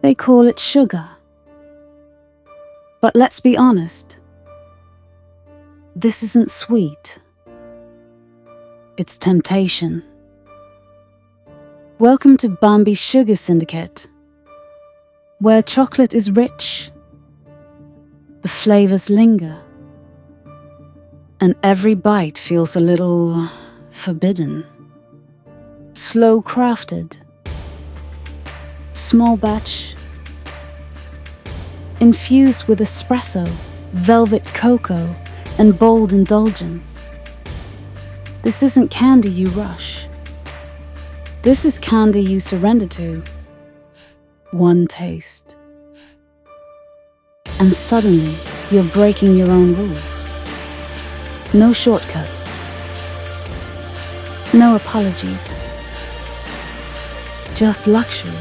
They call it sugar. But let's be honest. This isn't sweet. It's temptation. Welcome to Bambi's Sugar Syndicate, where chocolate is rich, the flavors linger, and every bite feels a little forbidden. Slow crafted, small batch, infused with espresso, velvet cocoa, and bold indulgence. This isn't candy you rush. This is candy you surrender to. One taste. And suddenly, you're breaking your own rules. No shortcuts. No apologies. Just luxury,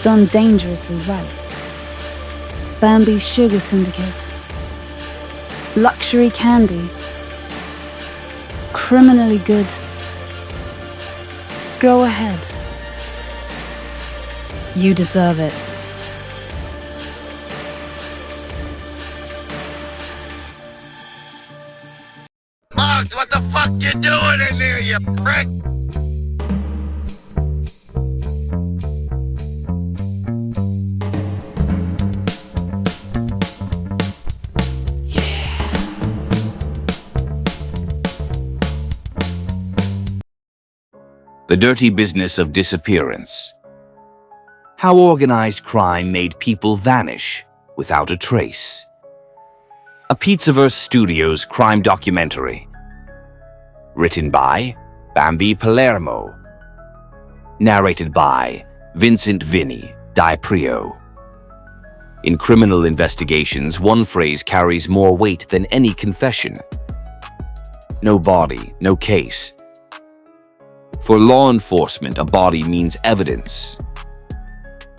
done dangerously right. Bambi's Sugar Syndicate. Luxury candy. Criminally good. Go ahead. You deserve it. Muggs, what the fuck you doing in there, you prick? The Dirty Business of Disappearance. How organized crime made people vanish without a trace. A Pizzaverse Studios crime documentary. Written by Bambi Palermo. Narrated by Vincent Vinny Di Prio. In criminal investigations, one phrase carries more weight than any confession. No body, no case. For law enforcement, a body means evidence.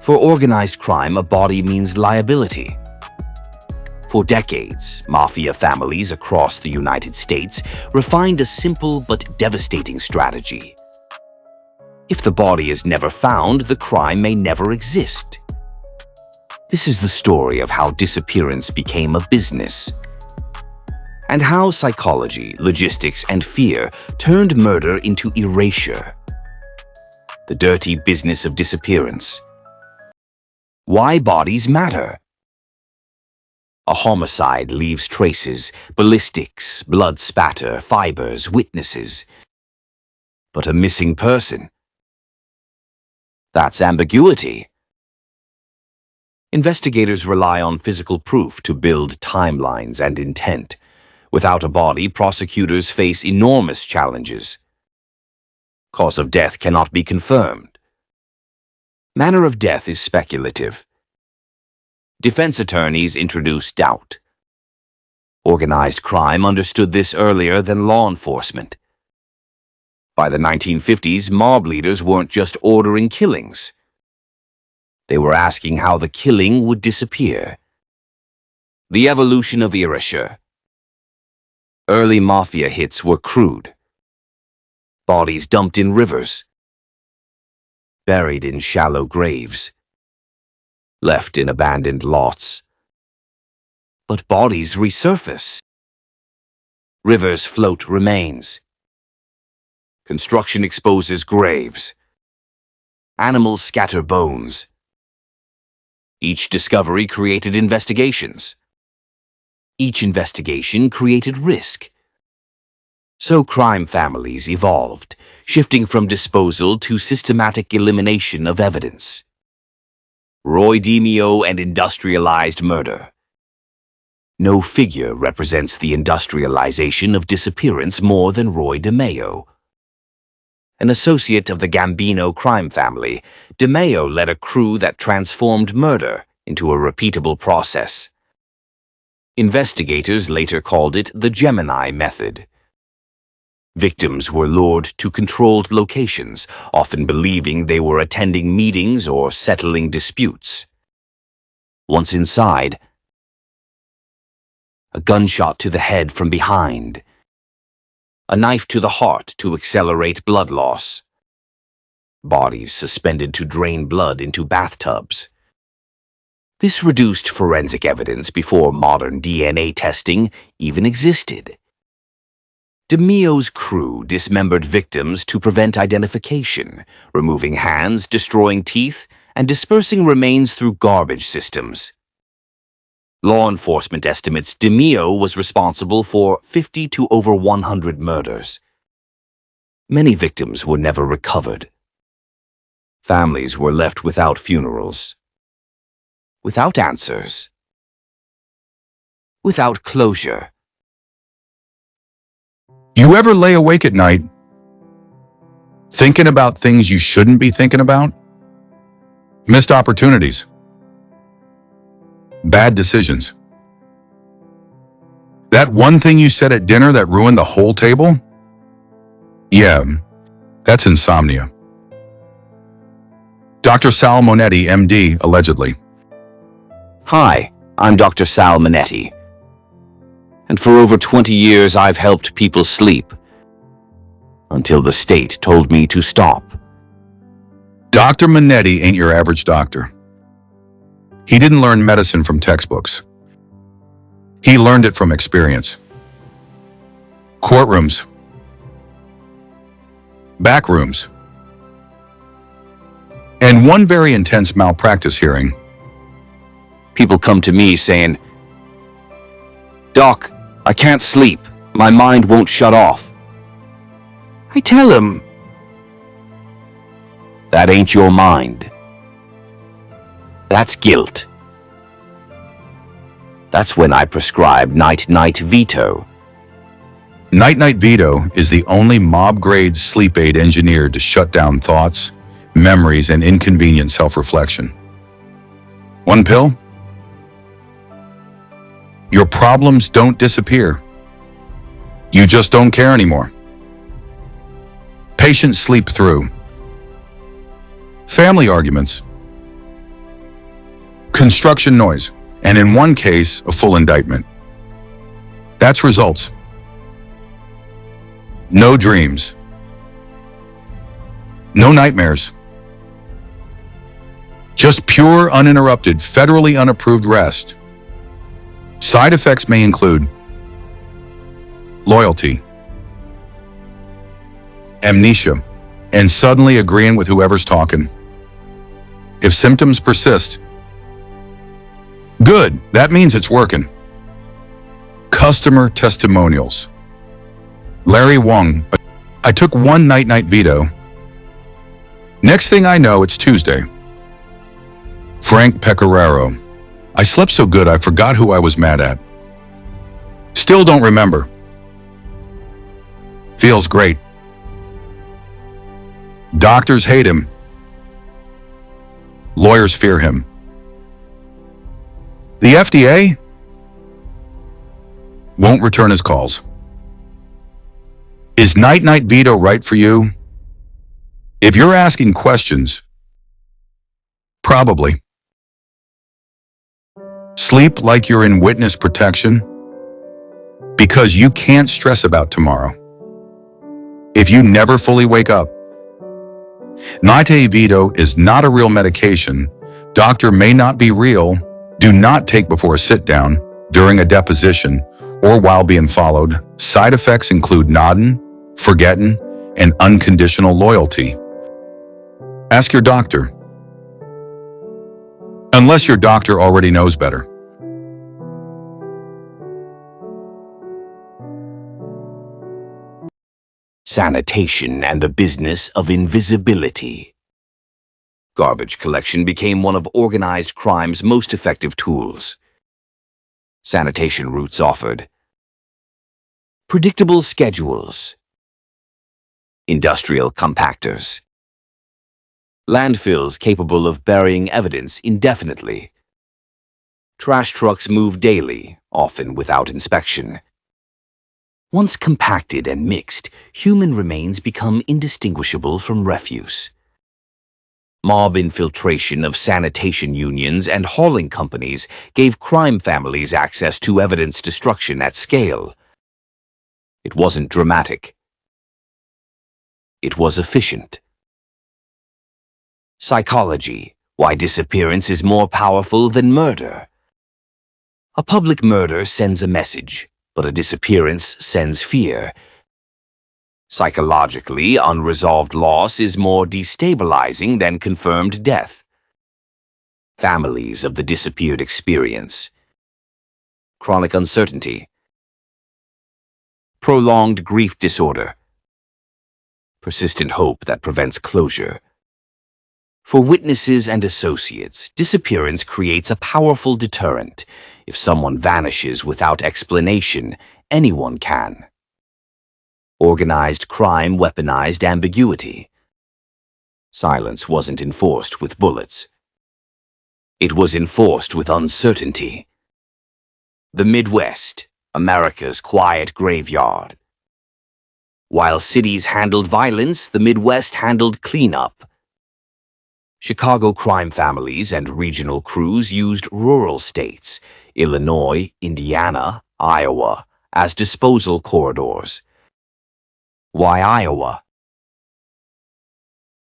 For organized crime, a body means liability. For decades, mafia families across the United States refined a simple but devastating strategy. If the body is never found, the crime may never exist. This is the story of how disappearance became a business, and how psychology, logistics, and fear turned murder into erasure. The Dirty Business of Disappearance. Why bodies matter. A homicide leaves traces, ballistics, blood spatter, fibers, witnesses. But a missing person? That's ambiguity. Investigators rely on physical proof to build timelines and intent. Without a body, prosecutors face enormous challenges. Cause of death cannot be confirmed. Manner of death is speculative. Defense attorneys introduce doubt. Organized crime understood this earlier than law enforcement. By the 1950s, mob leaders weren't just ordering killings. They were asking how the killing would disappear. The evolution of erasure. Early mafia hits were crude. Bodies dumped in rivers, buried in shallow graves, left in abandoned lots. But bodies resurface. Rivers float remains. Construction exposes graves. Animals scatter bones. Each discovery created investigations. Each investigation created risk. So crime families evolved, shifting from disposal to systematic elimination of evidence. Roy DeMeo and industrialized murder. No figure represents the industrialization of disappearance more than Roy DeMeo. An associate of the Gambino crime family, DeMeo led a crew that transformed murder into a repeatable process. Investigators later called it the Gemini method. Victims were lured to controlled locations, often believing they were attending meetings or settling disputes. Once inside, a gunshot to the head from behind, a knife to the heart to accelerate blood loss, bodies suspended to drain blood into bathtubs, This reduced forensic evidence before modern DNA testing even existed. DeMio's crew dismembered victims to prevent identification, removing hands, destroying teeth, and dispersing remains through garbage systems. Law enforcement estimates DeMio was responsible for 50 to over 100 murders. Many victims were never recovered. Families were left without funerals, without answers, without closure. You ever lay awake at night, thinking about things you shouldn't be thinking about? Missed opportunities. Bad decisions. That one thing you said at dinner that ruined the whole table? Yeah, that's insomnia. Dr. Sal Monetti, MD, allegedly. Hi, I'm Dr. Sal Monetti. And for over 20 years I've helped people sleep. Until the state told me to stop. Dr. Monetti ain't your average doctor. He didn't learn medicine from textbooks. He learned it from experience. Courtrooms. Backrooms. And one very intense malpractice hearing. People come to me saying, "Doc, I can't sleep. My mind won't shut off." I tell them, that ain't your mind. That's guilt. That's when I prescribe Night-Night Veto. Night-Night Veto is the only mob-grade sleep aid engineered to shut down thoughts, memories, and inconvenient self-reflection. One pill? Your problems don't disappear. You just don't care anymore. Patients sleep through. Family arguments. Construction noise, and in one case, a full indictment. That's results. No dreams. No nightmares. Just pure, uninterrupted, federally unapproved rest. Side effects may include loyalty, amnesia, and suddenly agreeing with whoever's talking. If symptoms persist, good, that means it's working. Customer testimonials. Larry Wong, I took one Night-Night Veto. Next thing I know, it's Tuesday. Frank Pecoraro, I slept so good I forgot who I was mad at. Still don't remember. Feels great. Doctors hate him. Lawyers fear him. The FDA won't return his calls. Is Night-Night Veto right for you? If you're asking questions, probably. Sleep like you're in witness protection because you can't stress about tomorrow. If you never fully wake up, Night-Night Veto is not a real medication. Doctor may not be real. Do not take before a sit-down, during a deposition, or while being followed. Side effects include nodding, forgetting, and unconditional loyalty. Ask your doctor. Unless your doctor already knows better. Sanitation and the business of invisibility. Garbage collection became one of organized crime's most effective tools. Sanitation routes offered predictable schedules, industrial compactors, landfills capable of burying evidence indefinitely. Trash trucks move daily, often without inspection. Once compacted and mixed, human remains become indistinguishable from refuse. Mob infiltration of sanitation unions and hauling companies gave crime families access to evidence destruction at scale. It wasn't dramatic. It was efficient. Psychology, Why disappearance is more powerful than murder. A public murder sends a message, but a disappearance sends fear. Psychologically, unresolved loss is more destabilizing than confirmed death. Families of the disappeared experience chronic uncertainty, prolonged grief disorder, persistent hope that prevents closure. For witnesses and associates, disappearance creates a powerful deterrent. If someone vanishes without explanation, anyone can. Organized crime weaponized ambiguity. Silence wasn't enforced with bullets. It was enforced with uncertainty. The Midwest, America's quiet graveyard. While cities handled violence, the Midwest handled cleanup. Chicago crime families and regional crews used rural states, Illinois, Indiana, Iowa, as disposal corridors. Why Iowa?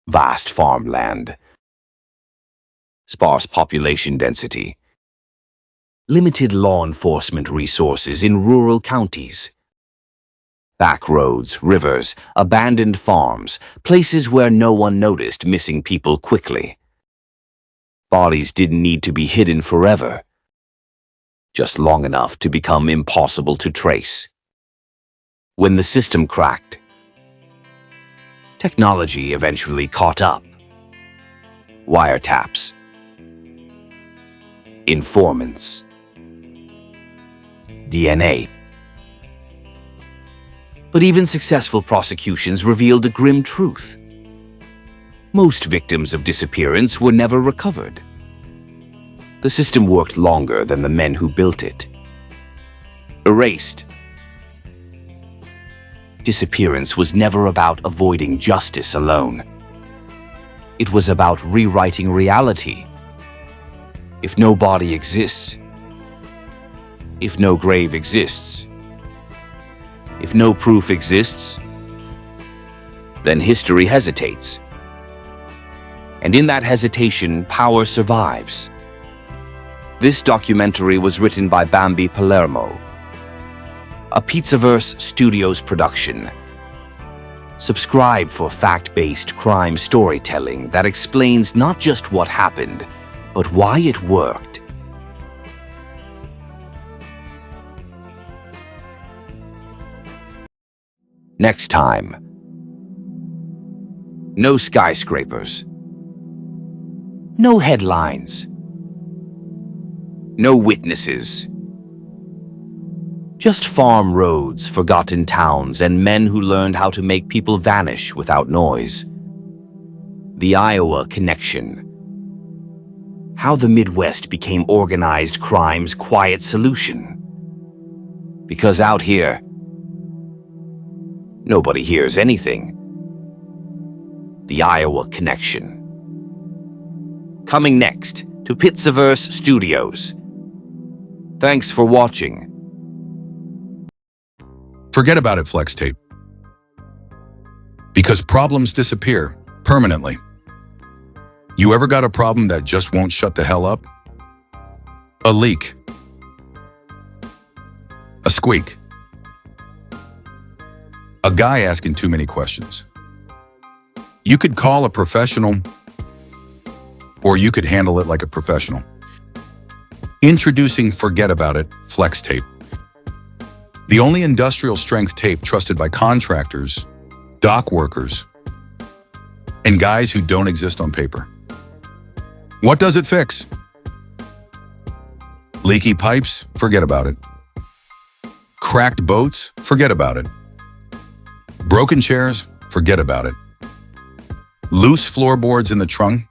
Vast farmland. Sparse population density. Limited law enforcement resources in rural counties. Back roads, rivers, abandoned farms, places where no one noticed missing people quickly. Bodies didn't need to be hidden forever, just long enough to become impossible to trace. When the system cracked, technology eventually caught up. Wiretaps. Informants. DNA. But even successful prosecutions revealed a grim truth. Most victims of disappearance were never recovered. The system worked longer than the men who built it. Erased. Disappearance was never about avoiding justice alone. It was about rewriting reality. If no body exists, if no grave exists, if no proof exists, then history hesitates. And in that hesitation, power survives. This documentary was written by Bambi Palermo, a Pizzaverse Studios production. Subscribe for fact-based crime storytelling that explains not just what happened, but why it worked. Next time. No skyscrapers. No headlines. No witnesses. Just farm roads, forgotten towns, and men who learned how to make people vanish without noise. The Iowa Connection. How the Midwest became organized crime's quiet solution. Because out here, nobody hears anything. The Iowa Connection. Coming next to Pizzaverse Studios. Thanks for watching. Forget about it, Flex Tape. Because problems disappear permanently. You ever got a problem that just won't shut the hell up? A leak. A squeak. A guy asking too many questions. You could call a professional, or you could handle it like a professional. Introducing Forget About It Flex Tape. The only industrial strength tape trusted by contractors, dock workers, and guys who don't exist on paper. What does it fix? Leaky pipes? Forget about it. Cracked boats? Forget about it. Broken chairs? Forget about it. Loose floorboards in the trunk?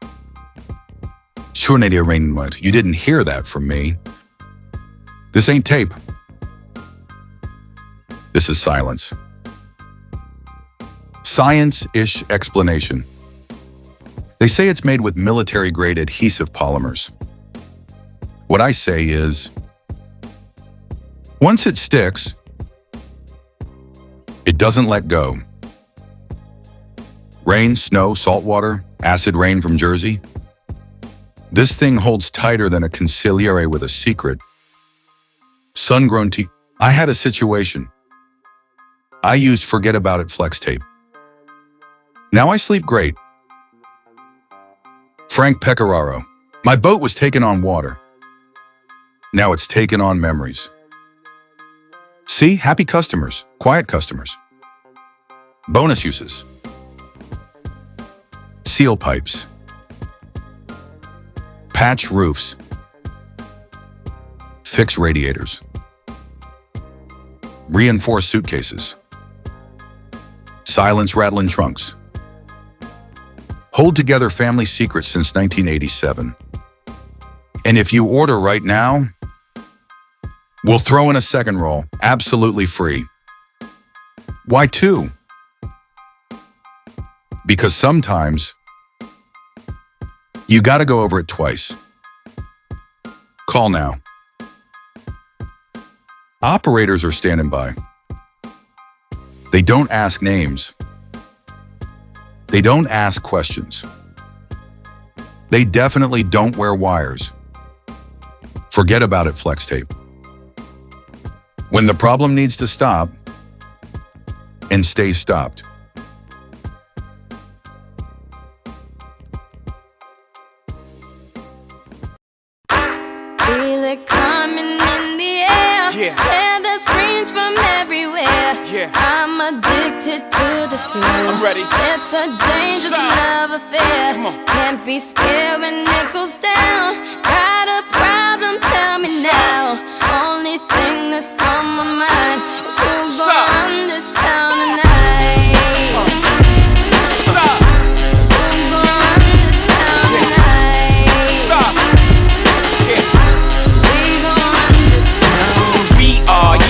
Sure, Nadia Rainmud, you didn't hear that from me. This ain't tape. This is silence. Science-ish explanation. They say it's made with military-grade adhesive polymers. What I say is, once it sticks, it doesn't let go. Rain, snow, salt water, acid rain from Jersey. This thing holds tighter than a consigliere with a secret. Sun-grown teeth. I had a situation. I used forget about it flex tape. Now I sleep great. Frank Pecoraro. My boat was taken on water. Now it's taken on memories. See, happy customers, quiet customers. Bonus uses. Seal pipes. Patch roofs. Fix radiators. Reinforce suitcases. Silence rattling trunks. Hold together family secrets since 1987. And if you order right now, we'll throw in a second roll, absolutely free. Why two? Because sometimes you gotta go over it twice. Call now. Operators are standing by. They don't ask names. They don't ask questions. They definitely don't wear wires. Forget about it, flex tape. When the problem needs to stop, and stay stopped. Feel it coming in the air. Hear the screams from everywhere. I'm addicted to the thrill. I'm ready. It's a dangerous love affair. Can't be scared when it goes down. Got a problem? Tell me now. Only thing that's on my mind is who's gonna run this town tonight.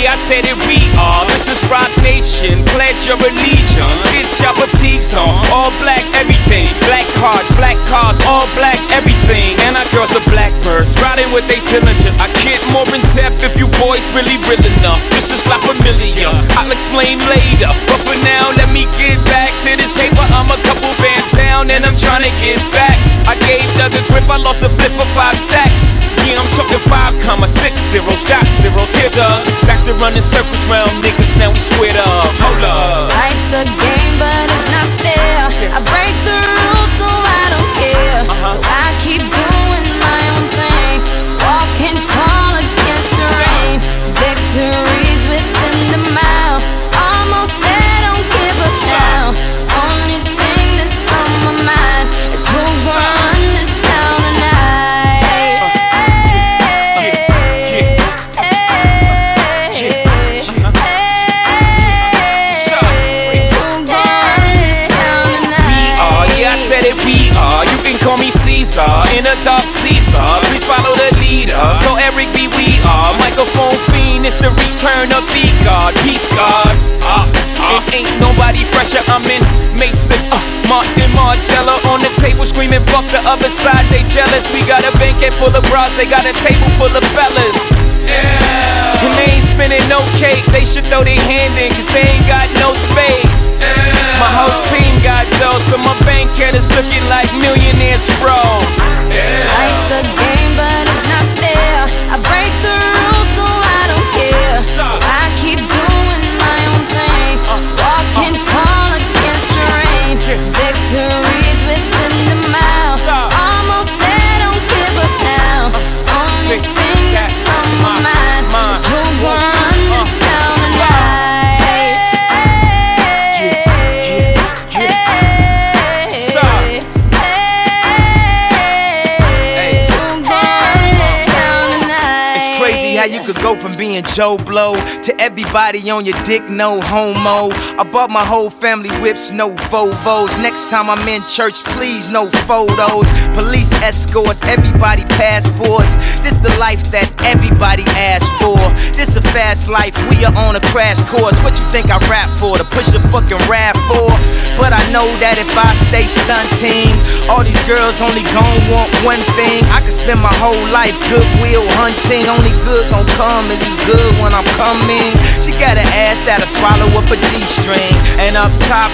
I said it, we are. This is Rock Nation. Pledge your allegiance. Get your boutiques on. All black, everything. Black cars, all black, everything. And our girls are blackbirds, riding with their diligence. I get more in depth if you boys really real enough. This is La Familia. I'll explain later. But for now, let me get back to this paper. I'm a couple bands down and I'm trying to get back. I gave Doug a grip, I lost a flip for 5 stacks. Yeah, I'm talking 5,60 shot zeros. Here, Doug. Back to running circles round niggas, now we squared up. Hold up. Life's a game, but it's not fair. I break the rules, so I don't care. So I keep doing my own thing, walking tall against the rain. Victories within the mile, almost there, don't give up now. Only thing that's on my mind is who's gonna run this town tonight. Call me Caesar, in a dark Caesar. Please follow the leader. So Eric B, we are microphone fiend. It's the return of the God, peace God. It ain't nobody fresher. I'm in Mason, Martin Margiela on the table screaming, fuck the other side. They jealous. We got a banquet full of bras. They got a table full of fellas. Yeah. And they ain't spinning no cake. They should throw their hand in, cause they ain't got no space. My whole team got dough, so my bank account is looking like millionaires, bro. Life's a game, but it's not fair. I break the rules, so I don't care. So I keep doing my own thing, walking tall against the rain. Victories within the mile, almost there, don't give up now. Only thing that's on my mind is who gon' run this town tonight. How you could go from being Joe Blow to everybody on your dick, no homo. I bought my whole family whips, no Volvos. Next time I'm in church, please, no photos. Police escorts, everybody passports. This the life that everybody asks for. This a fast life, we are on a crash course. What you think I rap for? To push a fucking rap for? But I know that if I stay stunting, all these girls only gon' want one thing. I could spend my whole life goodwill hunting. Only good gon' come is as good when I'm coming. She got an ass that'll swallow up a G-string. And up top,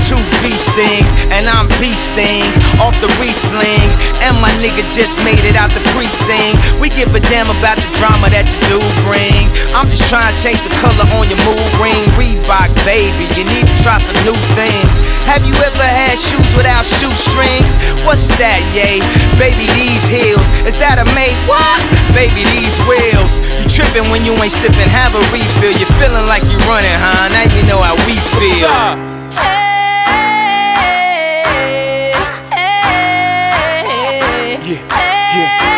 2 beast things. And I'm beasting off the re-sling. And my nigga just made it out the precinct. We give a damn about the drama that you do bring. I'm just trying to change the color on your mood ring. Reebok, baby, you need to try some new things. Have you ever had shoes without shoestrings? What's that, yay? Baby, these heels, is that a made what? Baby, these wheels. You tripping when you ain't sipping, have a refill. You feeling like you running, huh? Now you know how we feel. Hey, hey, Yeah, yeah.